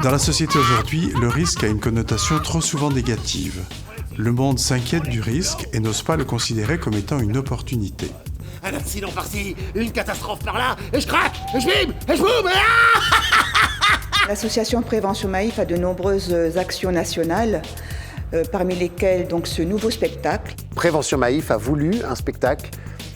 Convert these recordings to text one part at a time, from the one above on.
Dans la société aujourd'hui, le risque a une connotation trop souvent négative. Le monde s'inquiète du risque et n'ose pas le considérer comme étant une opportunité. Un accident par-ci, une catastrophe par-là, et je craque, et je vibre, et je boum, et L'association Prévention Maïf a de nombreuses actions nationales, parmi lesquelles donc ce nouveau spectacle. Prévention Maïf a voulu un spectacle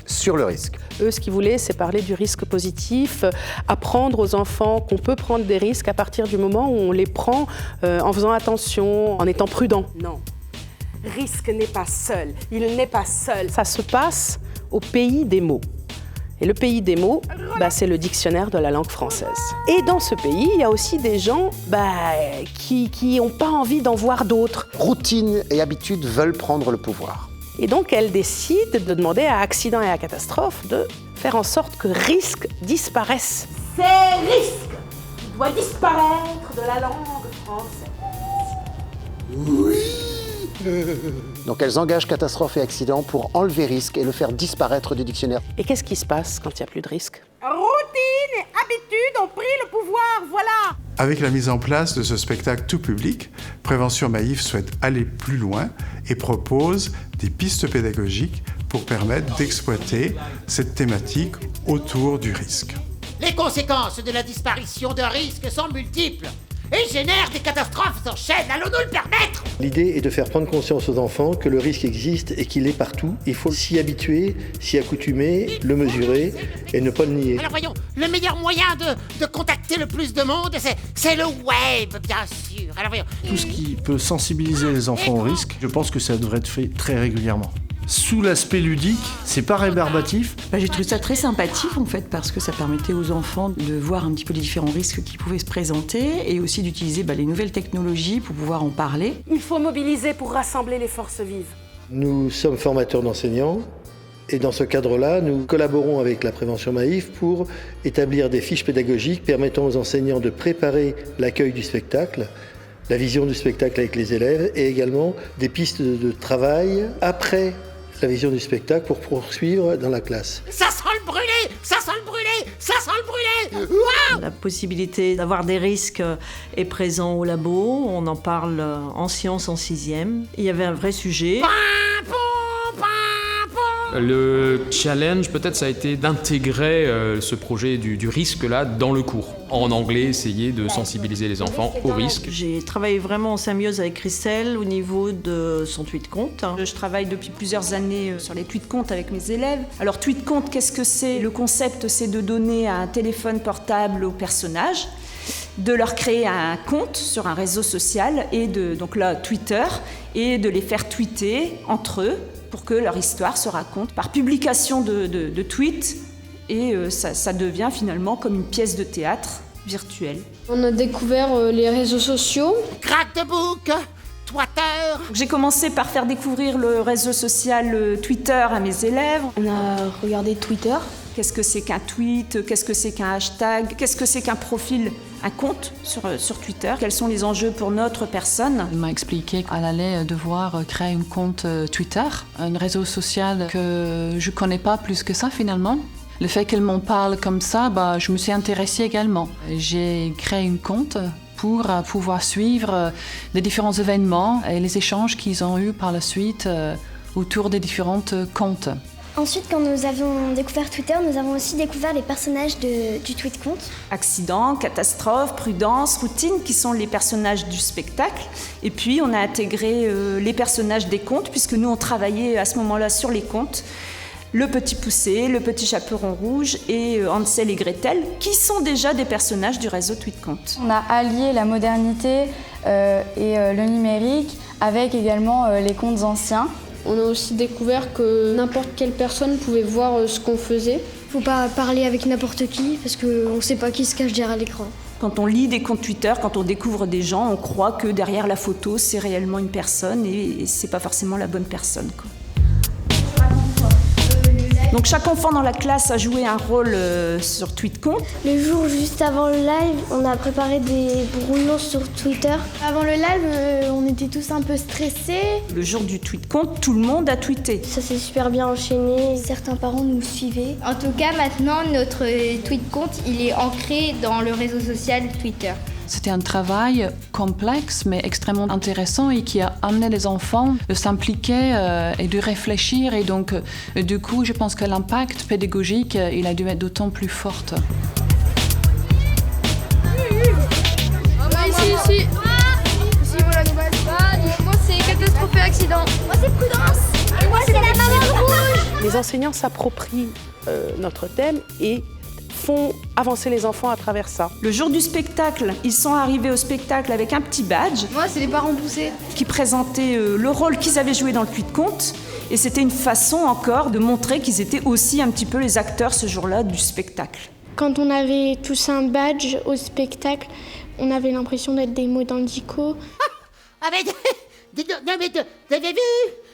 sur le risque. Eux, ce qu'ils voulaient, c'est parler du risque positif, apprendre aux enfants qu'on peut prendre des risques à partir du moment où on les prend en faisant attention, en étant prudent. Non, risque n'est pas seul, il n'est pas seul. Ça se passe au pays des mots. Et le pays des mots, c'est le dictionnaire de la langue française. Et dans ce pays, il y a aussi des gens qui n'ont pas envie d'en voir d'autres. Routine et habitude veulent prendre le pouvoir. Et donc, elle décide de demander à Accident et à Catastrophe de faire en sorte que risque disparaisse. C'est risque qui doit disparaître de la langue française. Oui. Donc elles engagent Catastrophe et Accident pour enlever risque et le faire disparaître du dictionnaire. Et qu'est-ce qui se passe quand il n'y a plus de risque ? Routine et habitude ont pris le pouvoir, voilà. Avec la mise en place de ce spectacle tout public, Prévention Maïf souhaite aller plus loin et propose des pistes pédagogiques pour permettre d'exploiter cette thématique autour du risque. Les conséquences de la disparition d'un risque sont multiples et génèrent des catastrophes sans chaîne. Allons-nous le permettre ? L'idée est de faire prendre conscience aux enfants que le risque existe et qu'il est partout. Il faut s'y habituer, s'y accoutumer, le mesurer et ne pas le nier. Alors voyons, le meilleur moyen de contacter le plus de monde, c'est le web, bien sûr. Alors voyons. Tout ce qui peut sensibiliser les enfants au risque, je pense que ça devrait être fait très régulièrement. Sous l'aspect ludique, c'est pas rébarbatif. J'ai trouvé ça très sympathique en fait parce que ça permettait aux enfants de voir un petit peu les différents risques qui pouvaient se présenter et aussi d'utiliser les nouvelles technologies pour pouvoir en parler. Il faut mobiliser pour rassembler les forces vives. Nous sommes formateurs d'enseignants et dans ce cadre-là, nous collaborons avec la Prévention Maïf pour établir des fiches pédagogiques permettant aux enseignants de préparer l'accueil du spectacle, la vision du spectacle avec les élèves et également des pistes de travail après la vision du spectacle pour poursuivre dans la classe. Ça sent le brûlé, ça sent le brûlé, ça sent le brûlé. Wow. La possibilité d'avoir des risques est présente au labo, on en parle en sciences en 6e. Il y avait un vrai sujet. Le challenge, peut-être, ça a été d'intégrer ce projet du risque-là dans le cours. En anglais, essayer de sensibiliser les enfants au risque. J'ai travaillé vraiment en symbiose avec Christelle au niveau de son tweet-compte. Je travaille depuis plusieurs années sur les tweet-comptes avec mes élèves. Alors, tweet-compte, qu'est-ce que c'est ? Le concept, c'est de donner un téléphone portable aux personnages, de leur créer un compte sur un réseau social, et donc là, Twitter, et de les faire tweeter entre eux, pour que leur histoire se raconte par publication de tweets et ça devient finalement comme une pièce de théâtre virtuelle. On a découvert les réseaux sociaux. Crack the book, Twitter. J'ai commencé par faire découvrir le réseau social Twitter à mes élèves. On a regardé Twitter. Qu'est-ce que c'est qu'un tweet ? Qu'est-ce que c'est qu'un hashtag ? Qu'est-ce que c'est qu'un profil ? Un compte sur Twitter. Quels sont les enjeux pour notre personne ? Elle m'a expliqué qu'elle allait devoir créer un compte Twitter, un réseau social que je connais pas plus que ça finalement. Le fait qu'elle m'en parle comme ça, je me suis intéressée également. J'ai créé un compte pour pouvoir suivre les différents événements et les échanges qu'ils ont eus par la suite autour des différents comptes. Ensuite, quand nous avons découvert Twitter, nous avons aussi découvert les personnages du tweet-compte. Accident, catastrophe, prudence, routine, qui sont les personnages du spectacle. Et puis, on a intégré les personnages des contes, puisque nous, on travaillait à ce moment-là sur les contes. Le Petit Poucet, le Petit Chaperon Rouge et Hansel et Gretel, qui sont déjà des personnages du réseau Tweetcompte. On a allié la modernité et le numérique avec également les contes anciens. On a aussi découvert que n'importe quelle personne pouvait voir ce qu'on faisait. Faut pas parler avec n'importe qui parce qu'on sait pas qui se cache derrière l'écran. Quand on lit des comptes Twitter, quand on découvre des gens, on croit que derrière la photo, c'est réellement une personne et c'est pas forcément la bonne personne, quoi. Donc chaque enfant dans la classe a joué un rôle sur Tweetcompte. Le jour juste avant le live, on a préparé des brouillons sur Twitter. Avant le live, on était tous un peu stressés. Le jour du Tweetcompte, tout le monde a tweeté. Ça s'est super bien enchaîné, certains parents nous suivaient. En tout cas, maintenant, notre Tweetcompte, il est ancré dans le réseau social Twitter. C'était un travail complexe mais extrêmement intéressant et qui a amené les enfants de s'impliquer et de réfléchir. Et donc, du coup, je pense que l'impact pédagogique, il a dû être d'autant plus fort. Ici, voilà, nous moi, c'est catastrophe et accident. Moi, c'est prudence. Et moi, c'est la maman rouge. Les enseignants s'approprient notre thème et font avancer les enfants à travers ça. Le jour du spectacle, ils sont arrivés au spectacle avec un petit badge. Moi, c'est les parents poussés. Qui présentait le rôle qu'ils avaient joué dans le puits de conte. Et c'était une façon encore de montrer qu'ils étaient aussi un petit peu les acteurs ce jour-là du spectacle. Quand on avait tous un badge au spectacle, on avait l'impression d'être des mots d'Indico. Ah mais, non mais, vous avez vu?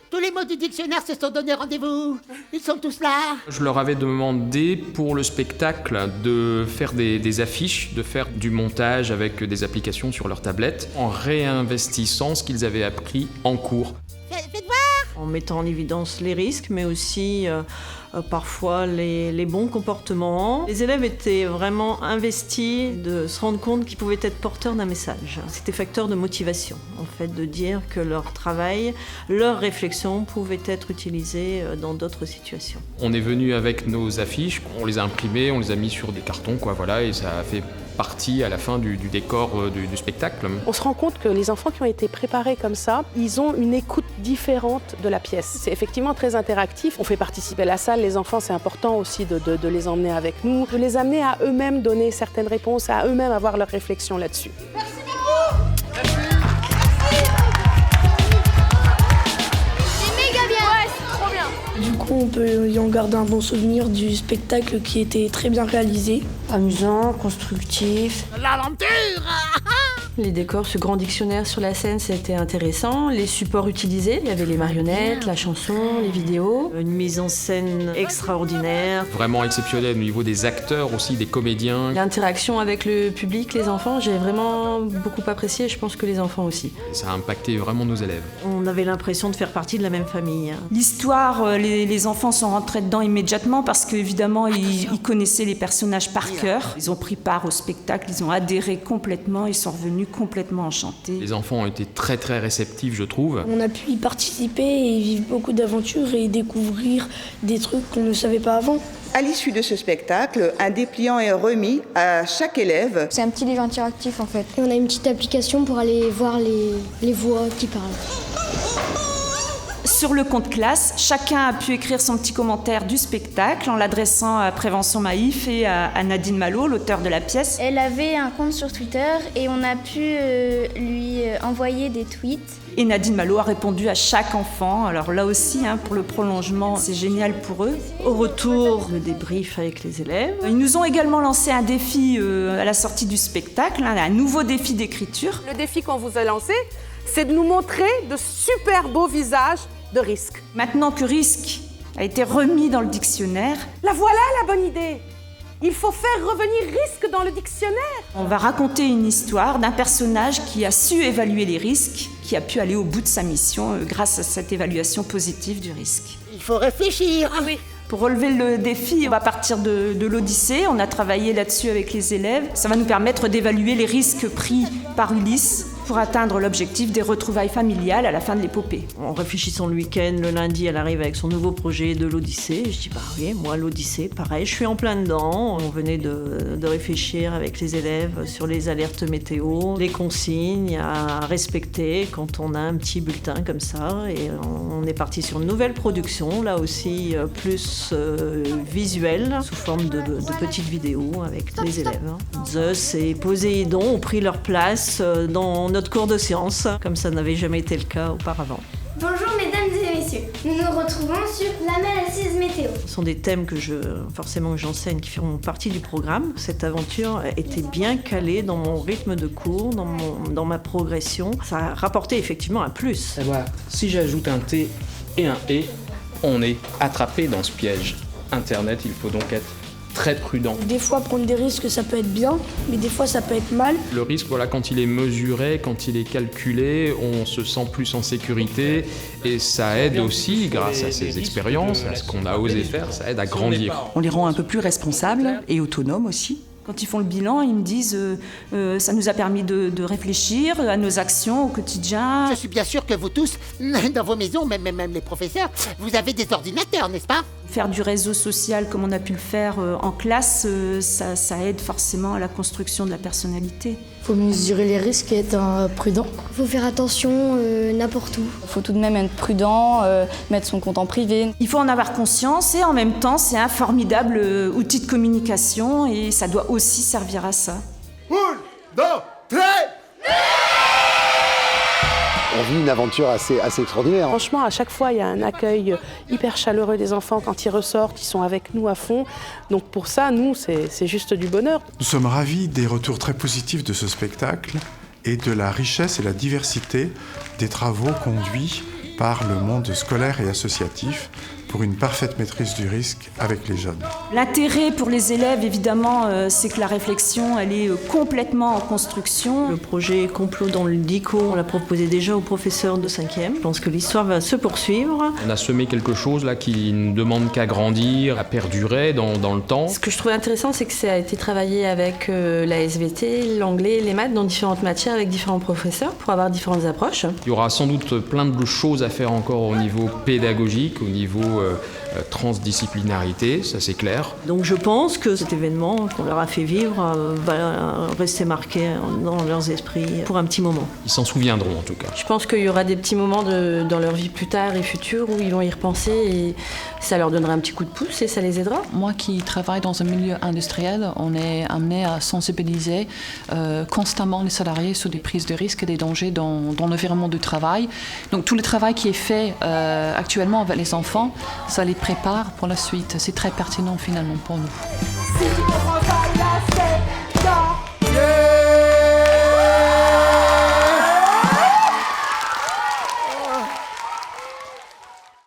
Tous les mots du dictionnaire se sont donné rendez-vous. Ils sont tous là. Je leur avais demandé pour le spectacle de faire des affiches, de faire du montage avec des applications sur leur tablette, en réinvestissant ce qu'ils avaient appris en cours. Faites voir. En mettant en évidence les risques, mais aussi parfois les bons comportements. Les élèves étaient vraiment investis de se rendre compte qu'ils pouvaient être porteurs d'un message. C'était facteur de motivation, en fait, de dire que leur travail, leur réflexion pouvaient être utilisées dans d'autres situations. On est venu avec nos affiches, on les a imprimées, on les a mis sur des cartons, voilà, et ça a fait partie à la fin du décor du spectacle. On se rend compte que les enfants qui ont été préparés comme ça, ils ont une écoute différente de la pièce. C'est effectivement très interactif. On fait participer la salle, les enfants, c'est important aussi de les emmener avec nous, de les amener à eux-mêmes donner certaines réponses, à eux-mêmes avoir leur réflexion là-dessus. Merci beaucoup. Merci. C'est méga bien. Ouais, c'est trop bien. Du coup, on peut y en garder un bon souvenir du spectacle qui était très bien réalisé. Amusant, constructif. L'aventure. Les décors, ce grand dictionnaire sur la scène, c'était intéressant. Les supports utilisés, il y avait les marionnettes, la chanson, les vidéos. Une mise en scène extraordinaire. Vraiment exceptionnel au niveau des acteurs aussi, des comédiens. L'interaction avec le public, les enfants, j'ai vraiment beaucoup apprécié, je pense que les enfants aussi. Ça a impacté vraiment nos élèves. On avait l'impression de faire partie de la même famille. L'histoire, les enfants sont rentrés dedans immédiatement parce qu'évidemment, ils connaissaient les personnages par cœur. Ils ont pris part au spectacle, ils ont adhéré complètement, ils sont revenus complètement enchantés. Les enfants ont été très très réceptifs, je trouve. On a pu y participer et vivre beaucoup d'aventures et découvrir des trucs qu'on ne savait pas avant. À l'issue de ce spectacle, un dépliant est remis à chaque élève. C'est un petit livre interactif en fait. Et on a une petite application pour aller voir les voix qui parlent. Sur le compte classe, chacun a pu écrire son petit commentaire du spectacle en l'adressant à Prévention Maïf et à Nadine Malo, l'auteur de la pièce. Elle avait un compte sur Twitter et on a pu lui envoyer des tweets. Et Nadine Malo a répondu à chaque enfant. Alors là aussi, pour le prolongement, c'est génial pour eux. Au retour, le débrief avec les élèves. Ils nous ont également lancé un défi à la sortie du spectacle, un nouveau défi d'écriture. Le défi qu'on vous a lancé, c'est de nous montrer de super beaux visages de risque. Maintenant que risque a été remis dans le dictionnaire... La voilà la bonne idée. Il faut faire revenir risque dans le dictionnaire. On va raconter une histoire d'un personnage qui a su évaluer les risques, qui a pu aller au bout de sa mission grâce à cette évaluation positive du risque. Il faut réfléchir. Ah oui. Pour relever le défi, on va partir de l'Odyssée. On a travaillé là-dessus avec les élèves. Ça va nous permettre d'évaluer les risques pris par Ulysse pour atteindre l'objectif des retrouvailles familiales à la fin de l'épopée. En réfléchissant le week-end, le lundi, elle arrive avec son nouveau projet de l'Odyssée. Je dis, oui, moi, l'Odyssée, pareil, je suis en plein dedans. On venait de réfléchir avec les élèves sur les alertes météo, les consignes à respecter quand on a un petit bulletin comme ça. Et on est parti sur une nouvelle production, là aussi plus visuelle, sous forme de petites vidéos avec les élèves. Zeus et Poséidon ont pris leur place dans notre cours de sciences, comme ça n'avait jamais été le cas auparavant. Bonjour mesdames et messieurs, nous nous retrouvons sur l'AMEL Assise Météo. Ce sont des thèmes que j'enseigne, qui feront partie du programme. Cette aventure était bien calée dans mon rythme de cours, dans ma progression. Ça a rapporté effectivement un plus. Et voilà, si j'ajoute un T et un E, on est attrapé dans ce piège. Internet, il faut donc être très prudent. Des fois, prendre des risques, ça peut être bien, mais des fois, ça peut être mal. Le risque, quand il est mesuré, quand il est calculé, on se sent plus en sécurité et ça aide aussi, grâce à ces expériences, à ce qu'on a osé faire, ça aide à grandir. On les rend un peu plus responsables et autonomes aussi. Quand ils font le bilan, ils me disent ça nous a permis de réfléchir à nos actions au quotidien. Je suis bien sûr que vous tous, dans vos maisons, même les professeurs, vous avez des ordinateurs, n'est-ce pas? Faire du réseau social comme on a pu le faire en classe, ça aide forcément à la construction de la personnalité. Il faut mesurer les risques et être prudent. Il faut faire attention n'importe où. Il faut tout de même être prudent, mettre son compte en privé. Il faut en avoir conscience et en même temps, c'est un formidable outil de communication et ça doit aussi servir à ça. 1, 2, 3 On vit une aventure assez extraordinaire. Franchement, à chaque fois, il y a un accueil hyper chaleureux des enfants. Quand ils ressortent, ils sont avec nous à fond. Donc pour ça, nous, c'est juste du bonheur. Nous sommes ravis des retours très positifs de ce spectacle et de la richesse et la diversité des travaux conduits par le monde scolaire et associatif pour une parfaite maîtrise du risque avec les jeunes. L'intérêt pour les élèves, évidemment, c'est que la réflexion, elle est complètement en construction. Le projet Complot dans le DICO, on l'a proposé déjà aux professeurs de 5e. Je pense que l'histoire va se poursuivre. On a semé quelque chose là qui ne demande qu'à grandir, à perdurer dans le temps. Ce que je trouvais intéressant, c'est que ça a été travaillé avec la SVT, l'anglais, les maths, dans différentes matières avec différents professeurs pour avoir différentes approches. Il y aura sans doute plein de choses à faire encore au niveau pédagogique, au niveau transdisciplinarité, ça c'est clair. Donc je pense que cet événement qu'on leur a fait vivre va rester marqué dans leurs esprits pour un petit moment. Ils s'en souviendront en tout cas. Je pense qu'il y aura des petits moments dans leur vie plus tard et futur où ils vont y repenser et ça leur donnera un petit coup de pouce et ça les aidera. Moi qui travaille dans un milieu industriel, on est amené à sensibiliser constamment les salariés sur des prises de risques et des dangers dans l'environnement du travail. Donc tout le travail qui est fait actuellement avec les enfants, ça les prépare pour la suite. C'est très pertinent finalement pour nous.